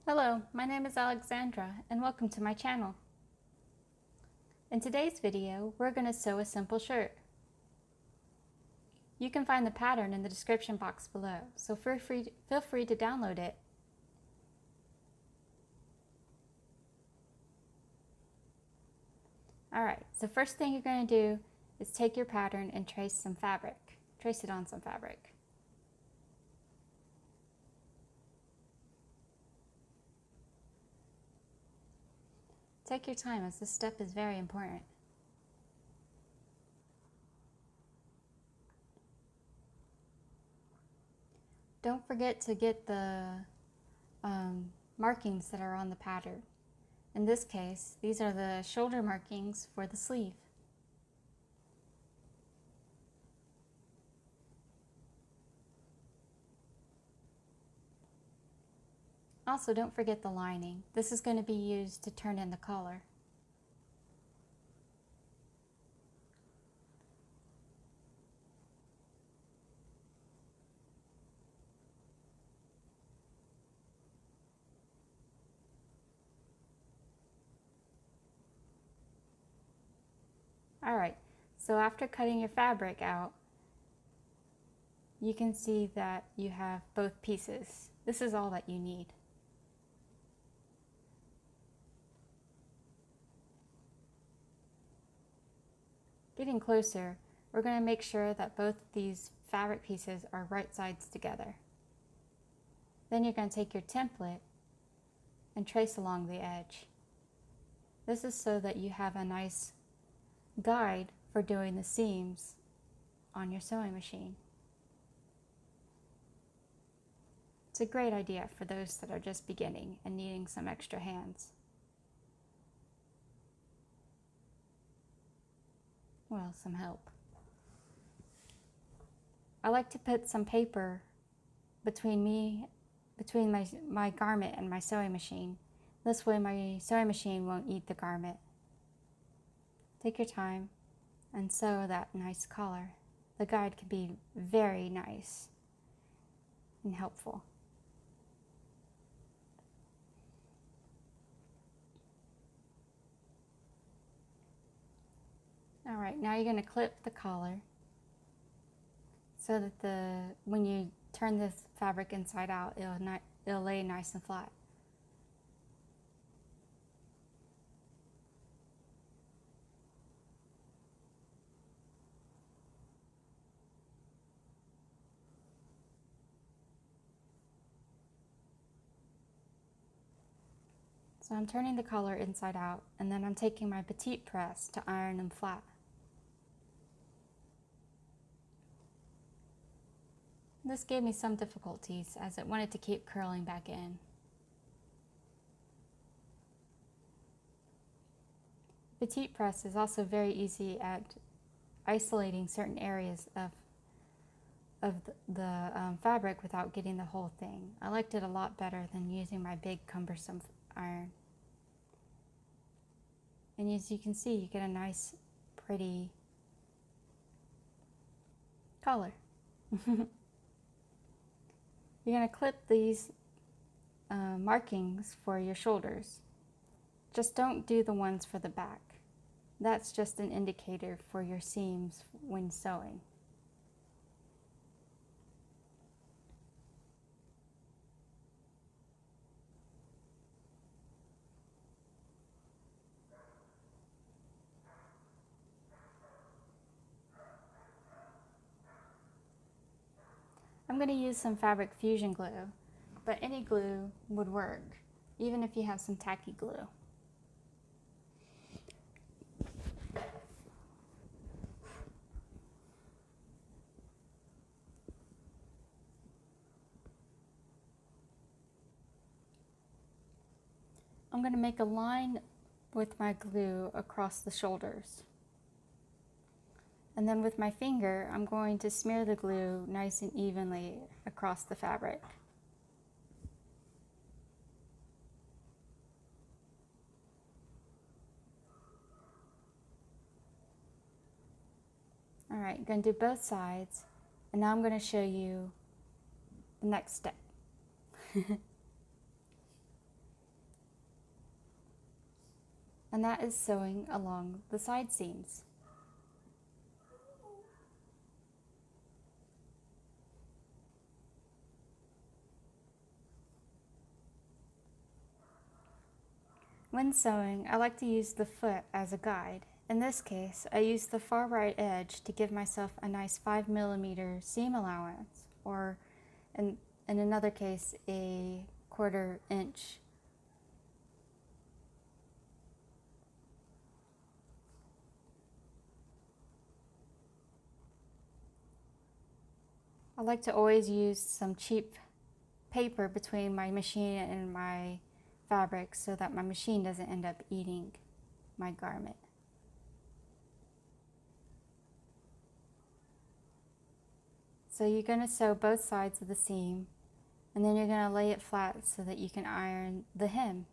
Hello, my name is Alexandra and welcome to my channel. In today's video, we're going to sew a simple shirt. You can find the pattern in the description box below, so feel free to download it. Alright, so first thing you're going to do is take your pattern and trace it on some fabric. Take your time as this step is very important. Don't forget to get the markings that are on the pattern. In this case, these are the shoulder markings for the sleeve. Also, don't forget the lining. This is going to be used to turn in the collar. Alright, so after cutting your fabric out, you can see that you have both pieces. This is all that you need. Getting closer, we're going to make sure that both these fabric pieces are right sides together. Then you're going to take your template and trace along the edge. This is so that you have a nice guide for doing the seams on your sewing machine. It's a great idea for those that are just beginning and needing some extra hands. Well, some help. I like to put some paper between my garment and my sewing machine. This way my sewing machine won't eat the garment. Take your time and sew that nice collar. The guide can be very nice and helpful. Alright, now you're going to clip the collar so that when you turn this fabric inside out, it'll lay nice and flat. So I'm turning the collar inside out, and then I'm taking my petite press to iron them flat. This gave me some difficulties as it wanted to keep curling back in. Petite press is also very easy at isolating certain areas of the fabric without getting the whole thing. I liked it a lot better than using my big cumbersome iron. And as you can see, you get a nice, pretty collar. You're going to clip these markings for your shoulders. Just don't do the ones for the back. That's just an indicator for your seams when sewing. I'm going to use some fabric fusion glue, but any glue would work, even if you have some tacky glue. I'm going to make a line with my glue across the shoulders. And then with my finger, I'm going to smear the glue nice and evenly across the fabric. All right, I'm going to do both sides, and now I'm going to show you the next step. and that is sewing along the side seams. When sewing, I like to use the foot as a guide. In this case, I use the far right edge to give myself a nice 5mm seam allowance, or in another case, a 1/4 inch. I like to always use some cheap paper between my machine and my fabric so that my machine doesn't end up eating my garment. So you're going to sew both sides of the seam, and then you're going to lay it flat so that you can iron the hem.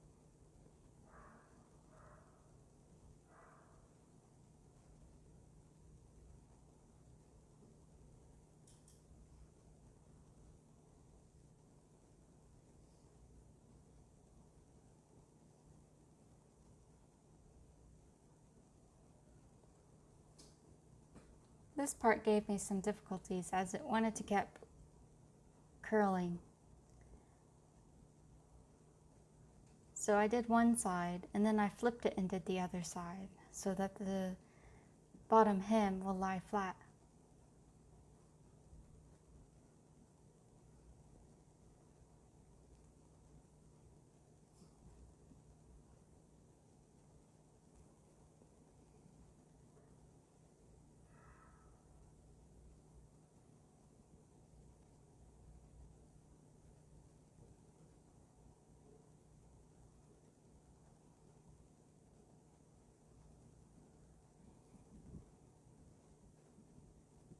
This part gave me some difficulties as it wanted to keep curling. So I did one side and then I flipped it and did the other side so that the bottom hem will lie flat.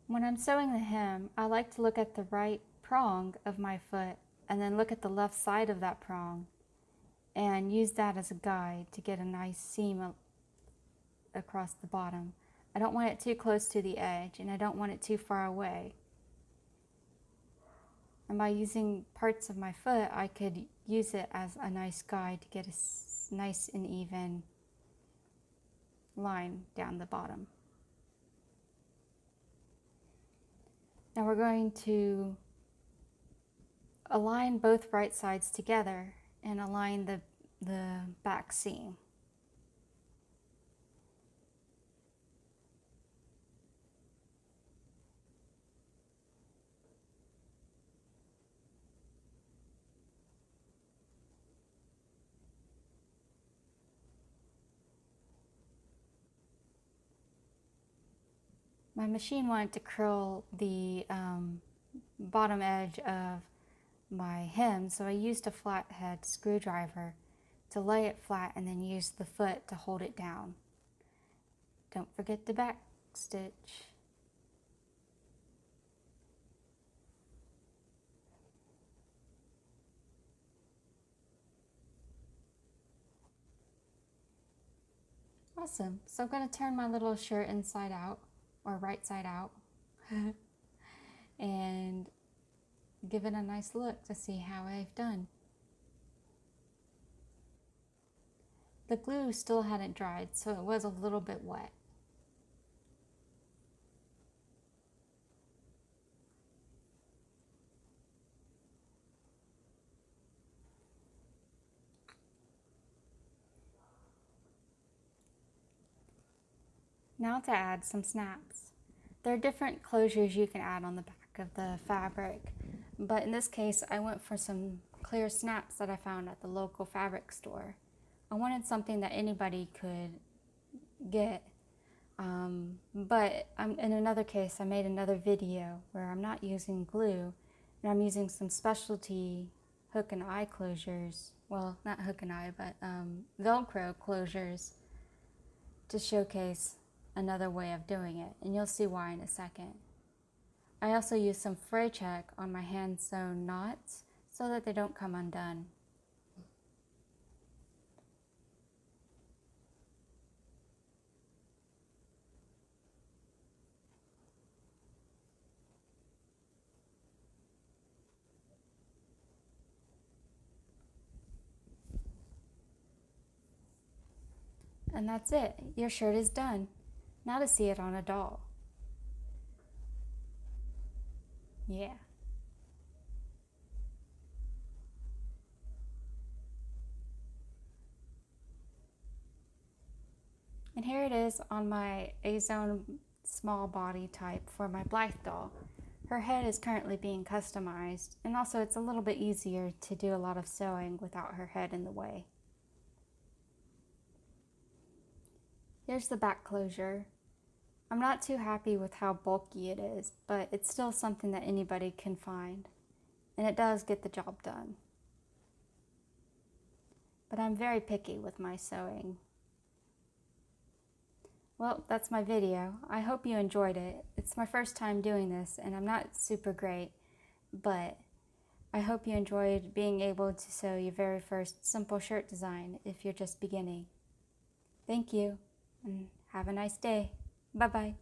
When I'm sewing the hem, I like to look at the right prong of my foot and then look at the left side of that prong and use that as a guide to get a nice seam across the bottom. I don't want it too close to the edge and I don't want it too far away. And by using parts of my foot, I could use it as a nice guide to get a nice and even line down the bottom. Now we're going to align both right sides together and align the back seam. My machine wanted to curl the bottom edge of my hem, so I used a flathead screwdriver to lay it flat and then use the foot to hold it down. Don't forget the back stitch. Awesome. So I'm going to turn my little shirt inside out, or right side out, and give it a nice look to see how I've done. The glue still hadn't dried, so it was a little bit wet. Now to add some snaps. There are different closures you can add on the back of the fabric, but in this case I went for some clear snaps that I found at the local fabric store. I wanted something that anybody could get, but in another case I made another video where I'm not using glue and I'm using some specialty hook and eye closures, well, not hook and eye, but Velcro closures to showcase another way of doing it, and you'll see why in a second. I also use some fray check on my hand sewn knots so that they don't come undone. And that's it. Your shirt is done. Now to see it on a doll. Yeah. And here it is on my Azone small body type for my Blythe doll. Her head is currently being customized, and also it's a little bit easier to do a lot of sewing without her head in the way. Here's the back closure. I'm not too happy with how bulky it is, but it's still something that anybody can find, and it does get the job done. But I'm very picky with my sewing. Well, that's my video. I hope you enjoyed it. It's my first time doing this, and I'm not super great, but I hope you enjoyed being able to sew your very first simple shirt design if you're just beginning. Thank you, and have a nice day. Bye-bye.